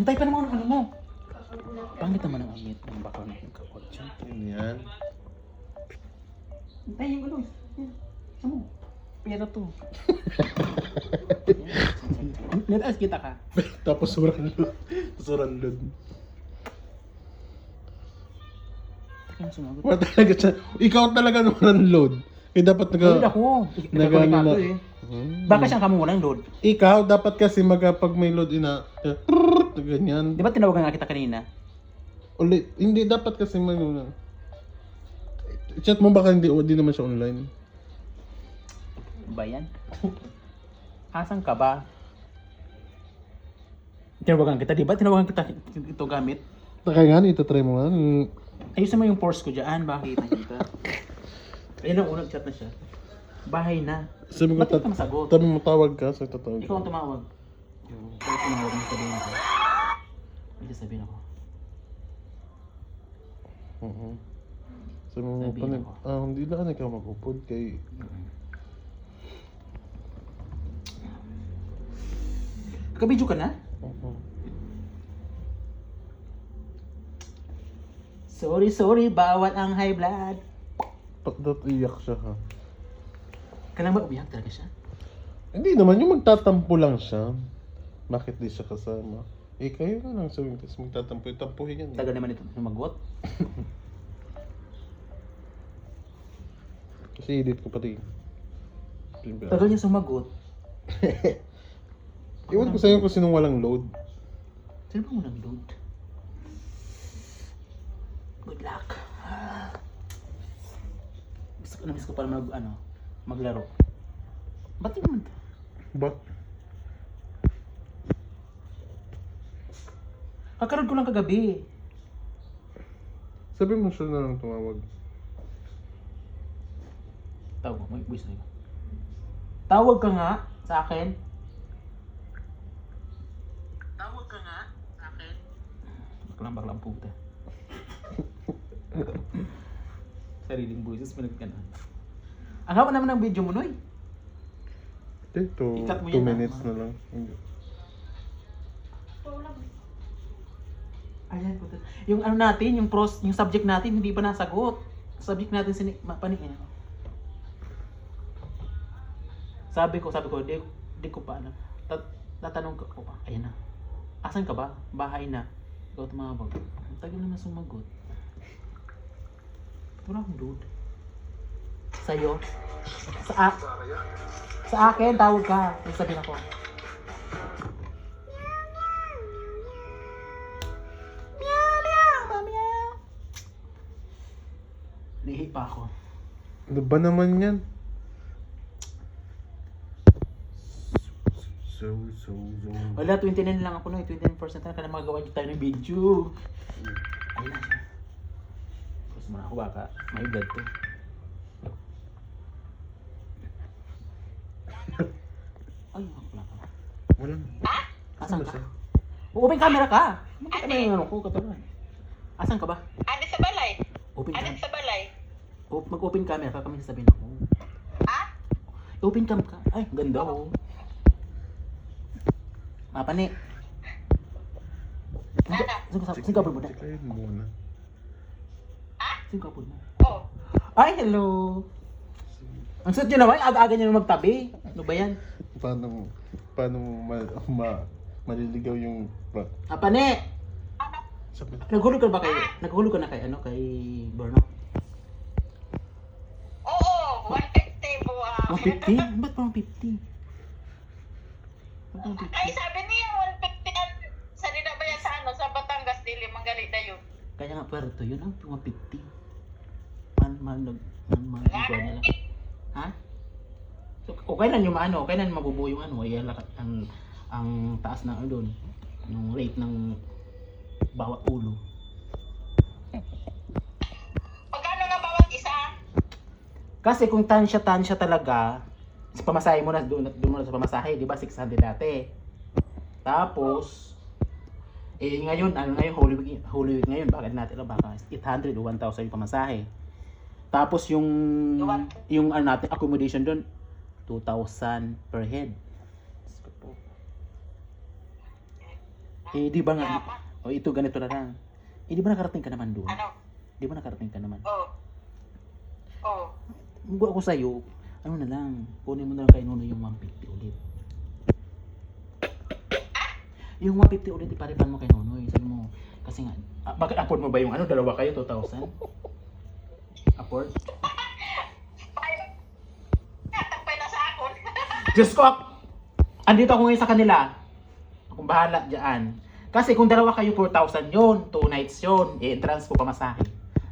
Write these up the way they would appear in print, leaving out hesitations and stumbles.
Hintay pa naman ang ano mo. Pangit naman ang angit ng bakal ng kakotsa. Yan. Hintay yung ano. Ano? Pera to. Nataas kita ka. Tapos surandod. Surandod. Kaya sumagot. Wala talaga siya. Ikaw talaga naman ang load. Eh dapat Load ako. Nagkakonektado eh. Baka siyang kamo walang load. Ikaw dapat kasi pag may load ganyan. Di ba tinawagan nga kita kanina? Ulit, hindi dapat kasi may chat mo baka hindi naman siya online. Ba yan? Asan ka ba? Tinawagan kita, di ba? Tinawagan kita ito gamit. Kaya nga, itatry mo nga. Ayusin mo yung force ko dyan, bakit nakita? Ayun ang unang chat na siya. Bahay na. Sabi ko, Ba't hindi ka masagot? tabi mo tawag ka, so tatawag. Ikaw ang tumawag. Kaya tumawag mo sabihin ko. Hindi sabihin ako. Sabi mo, Sabihin ako. hindi lang ikaw mag-upod kay... Kabidyo ka na? Sorry, bawat ang high blood. Dapat iyak siya ha. Kailan ba umiyak talaga siya? Hindi naman, yung magtatampo lang siya. Bakit di siya kasama? Eh, kayo na lang sabihin kasi magtatampo-tampuhin yan. Tagal naman ito sumagot. Kasi edit ko pati. Tagal niya sumagot. Iwan ko sa'yo kung sinong walang load. Sino ba mo nag-load? Good luck. Miss ko pala maglaro. Ba't yun naman to? Ba't? Kakaroon ko lang kagabi. Sabi mo siya na lang tumawag. Tawag mo, may voice na yun. Tawag ka nga sa akin. Tawag ka nga sa akin. Baklang puta. Sariling boses, pinagkana. Ang haba naman ng video mo, Noy. Ito, Ikat mo 2 yan, minutes ah. na lang. Hindi. Ayan ko. Yung ano natin, yung subject natin, hindi pa nasagot. Subject natin, panin. Sabi ko, di ko pa alam. Tatanong ko pa, ayan na. Asan ka ba? Bahay na. Ikaw tumawag. Ang tagal naman sumagot. Wala akong dude. Sa'yo? Sa akin, tawag ka. Yung sabihin ako. Meow. Lihi pa ako. Ano ba naman yan? Wala, 29 lang ako no. 29% na ka na magawa tayo ng video. Ayun na siya. Tapos muna ako baka may blood to. Ay, wala ka. Wala. Asan ka? siya? Open camera ka. Ano ba yung ano ko katawan? Asan ka ba? Ano sa balay? Open Ano camera. sa balay? Mag-open camera ka kami sasabihin ako. Ha? Open cam ka. Ay, ganda oh. Mapani. Sing kapod mo na. Sikayin mo muna. Sing kapod mo. Oh. Ay, hello. Ang suot nyo naman, aga-aga nyo na magtabi. Ano ba yan? Paano mo maliligaw yung... Apane! Sabi, Naghulog ka ba kay... Naghulog ka na kay kay Burnout? Oo, 150 po. 150? Ba't pa 150? Ba't 150? Ay, sabi niya 150 sa nila ba yan sa Batangas, dili manggali na yun. Kaya nga puwerto yun, ang 150. Nagawa nila. Ha? So, okay na yung okay na mabubuo yung ayan ang taas ng doon, yung rate ng bawat ulo. Magkano nga bawat isa? Kasi kung tansya talaga, pamasahe mo na doon mo na sa pamasahe, di ba 600 dati. Tapos ngayon Holy Week ngayon, bakit natin baka 800 o 1,000 yung pamasahe. Tapos yung natin accommodation doon 2,000 per head. Eh, di ba nga, Yaman. o ito ganito na lang. Eh, di ba nakarating ka naman doon? Ano? Di ba nakarating ka naman? Oh. Oh. Kung ako sa'yo, ano na lang, kunin mo na lang kay Nuno yung 150 ulit. Yung 150 ulit, iparipan mo kay Nuno. Sabi mo, kasi nga, bakit afford mo ba yung ano, dalawa kayo, 2,000? Afford? Tampay na sa akon. Diyos ko, andito ako ngayon sa kanila. Akong bahala dyan. Kasi kung dalawa kayo, 4,000 yun, 2 nights yun, entrance po pamasahe.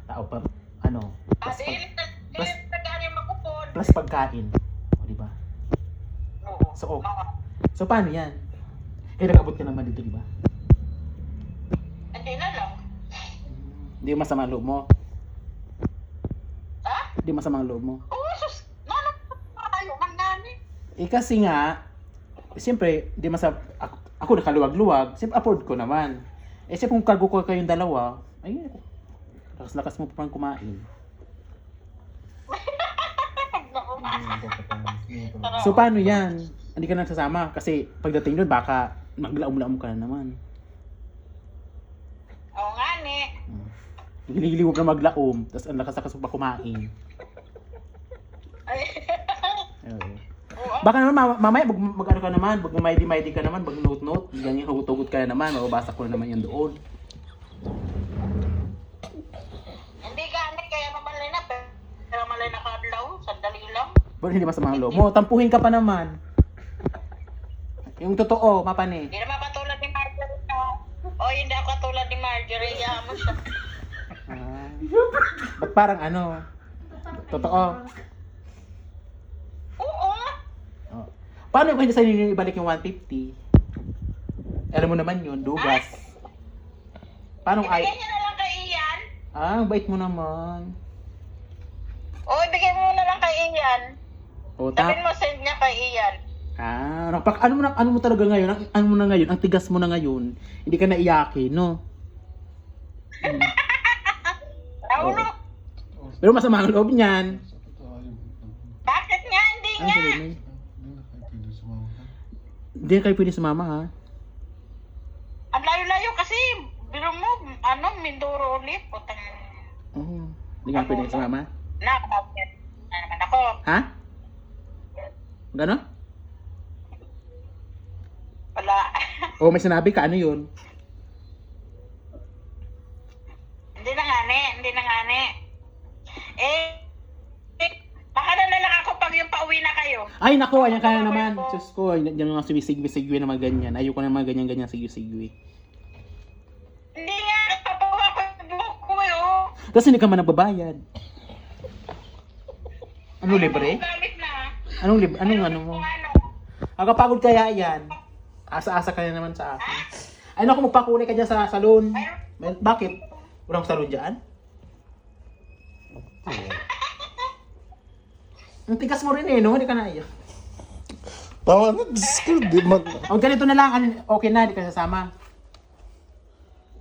Tao pa, ano, plus Nagani makupon. plus pagkain. O, di ba? Oo. So, okay. Oo. So, paano yan? Eh, nag-abot ka naman dito, di ba? Hindi na lang. Hindi masama ang loob mo. Ha? Hindi masama ang loob mo. Oo, sus. Nano, ayaw man nani. Eh, kasi nga, siyempre, hindi masama, ako nakaluwag-luwag, siyempre afford ko naman. Eh, siyempre kung cargo ko kayong dalawa, ay, lakas-lakas mo pa pang kumain. So, paano yan? Hindi ka nagsasama kasi pagdating doon, baka maglaom-laom ka na naman. Oo nga ni. Hili-hili ka maglaom, tapos ang lakas-lakas mo pa kumain. Ay. Oo. Oo. Baka naman mamaya mag-ano ka naman, mag-mighty ka naman, mag-note-note, ganyan hugot-hugot ka na naman, mababasa ko na naman yan doon. Hindi gani kaya mamalay na. Pero malay na kadlaw. Sandali lang. Pero hindi masama ang loob mo, tampuhin ka pa naman. Yung totoo, mapani. Hindi naman katulad ni Marjorie. O hindi ako katulad ni Marjorie. Yaman mo siya. Ah. Ba't parang ano? Totoo. Oo. Oh. Paano kung hindi sa inyo ibalik yung 150? Alam mo naman yun, dugas. Paano Ibigay ay... niya na lang kay Ian. Ah, bait mo naman. O ibigay mo na lang kay Ian. O, Sabihin mo send niya kay Ian. ano mo talaga ngayon? Ano mo na ngayon? Ang tigas mo na ngayon. Hindi ka naiyakin, no? Naulo. Pero masama ang loob niyan. Bakit nga hindi Ano nga? sabi mo? Hindi na kayo pwede sumama, ha? Ang layo-layo kasi. Biro mo, Mindoro ulit. Putang. Oo. Hindi ka pwede sumama? Nakakapit na naman ako. Ha? Gano? Wala. O may sinabi ka, ano yun? Hindi na nga ni. Baka na lang ako pag yung pauwi na kayo. Ay, naku, ayan ka na naman. Diyos ko, yan mga sumisigwi-sigwi na mga ganyan. Ayoko na mga ganyan-ganyan sigwi-sigwi. Hindi nga, papawa ko yung buhok ko oh. Tapos hindi ka man nagbabayad. Ano libre? Gamit na. Anong libre? Ano mo? Kung ano. Agapagod kaya yan. Asa-asa ka na naman sa akin. Ay, naku, magpakulay ka dyan sa salon. Bakit? Walang salon dyan? Ang tigas mo rin eh, no? Hindi ka na iya. Tawa na, Diyos ko, di man. O, ganito na lang. Okay na, hindi ka sasama.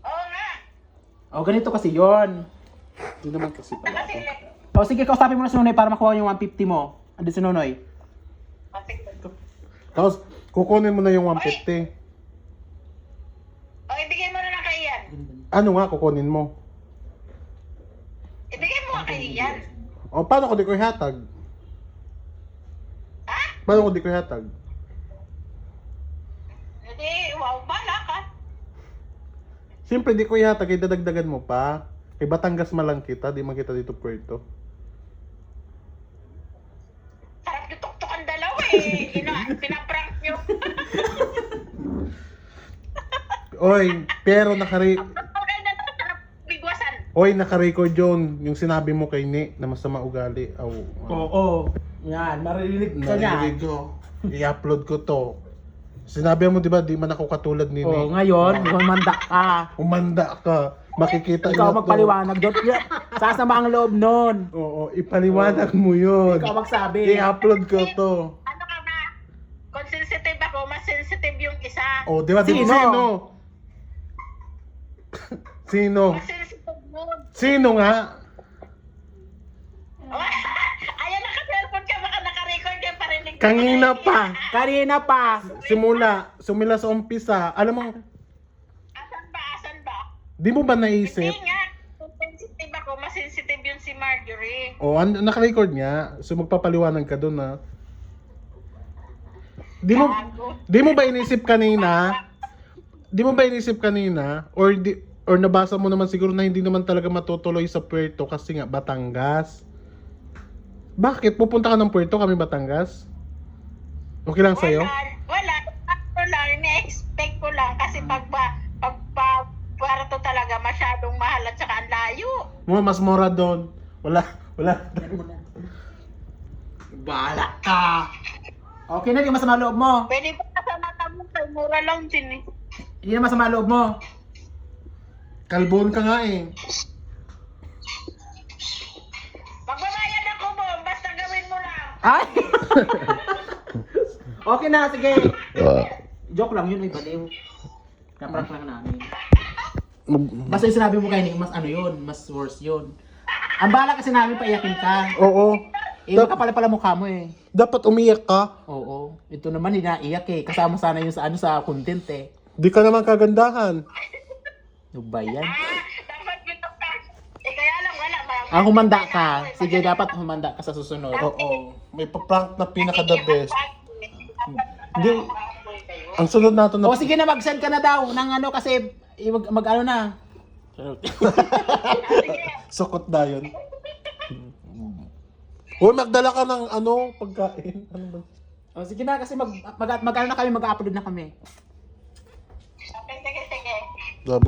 Oo nga. O, ganito kasi yon. Hindi naman kasi pala ako. O, sige, kausapin mo na si Nonoy para makuha yung 150 mo. Andi si Nonoy. Tapos, kukunin mo na yung 150. O, ibigay mo na lang kay Ian. Ano nga kukunin mo? Ibigay mo nga kay Ian. O, paano ko di ko ihatag? Ha? Paano ko di ko ihatag? Hindi, wow, bala ka. Siyempre, di ko ihatag, idadagdagan mo pa. Kay Batangas malang kita, di man kita dito Puerto. Sarap yung tuktok ang dalawa eh. Pinaprank nyo. Oy, pero Okay na to, sarap bigwasan. Oy, naka-record yun, yung sinabi mo kay Ni na masama ugali. Oo. Yan, maririnig ka Narinig niya. ko. I-upload ko to. Sinabi mo, di ba, di man ako katulad ni Oo, Ni. ngayon, humanda ka. Umanda ka. Makikita Ikaw niya to. magpaliwanag doon. Sasama ang loob nun. Oo, ipaliwanag mo yun. Ikaw magsabi. I-upload ko to. Ano ka ba? Kung sensitive ako, mas sensitive yung isa. Oh, di ba? Sino? Sino? Sino? Mas sensitive yun. Sino nga? Ayan, naka-cellphone ka, baka naka-record ka, parinig ka. Kanina pa. Kanina pa. Sumila sa umpisa. Alam mo, Di mo ba naisip? Hindi nga. Sensitive ako. Mas sensitive yun si Marjorie. O, naka-record nga. So, magpapaliwanag ka doon, ha? Di mo ba inisip kanina? Di mo ba inisip kanina? Or nabasa mo naman siguro na hindi naman talaga matutuloy sa Puerto kasi nga Batangas. Bakit? Pupunta ka ng Puerto, kami Batangas? Okay lang sa'yo? Wala. Ano lang, ini-expect ko lang kasi pag para to talaga masyadong mahal at saka ang layo. Mas mura doon. Wala. Bahala ka. Okay na, di masama loob mo. Pwede ba kasama mo kay mura lang din eh. Hindi na masama loob mo. Kalbon ka nga eh. Magbabayad ako mo, basta gawin mo lang. Ay! Okay na, sige. Joke lang yun, ay baliw. Naprank lang namin. Basta yung sinabi mo kay Nick, mas ano yun, mas worse yun. Ang bala kasi namin paiyakin ka. Oo. Eh, makapala mukha mo eh. Dapat umiyak ka. Oo. Ito naman, hinaiyak eh. Kasama sana yun sa sa content eh. Di ka naman kagandahan. Ano ba yan? Dapat gito ka. Eh kaya lang wala. Humanda ka. Sige, dapat humanda ka sa susunod. Oo. May pa-prank na pinaka-the best. Hindi. Ang sunod natin na... O sige na, mag-send ka na daw ng ano kasi mag-ano na. Sukot na yun. Uy, magdala ka ng ano, pagkain. Ano ba? O sige na kasi mag-ano na kami, mag-upload na kami. Sige, sige. Labo.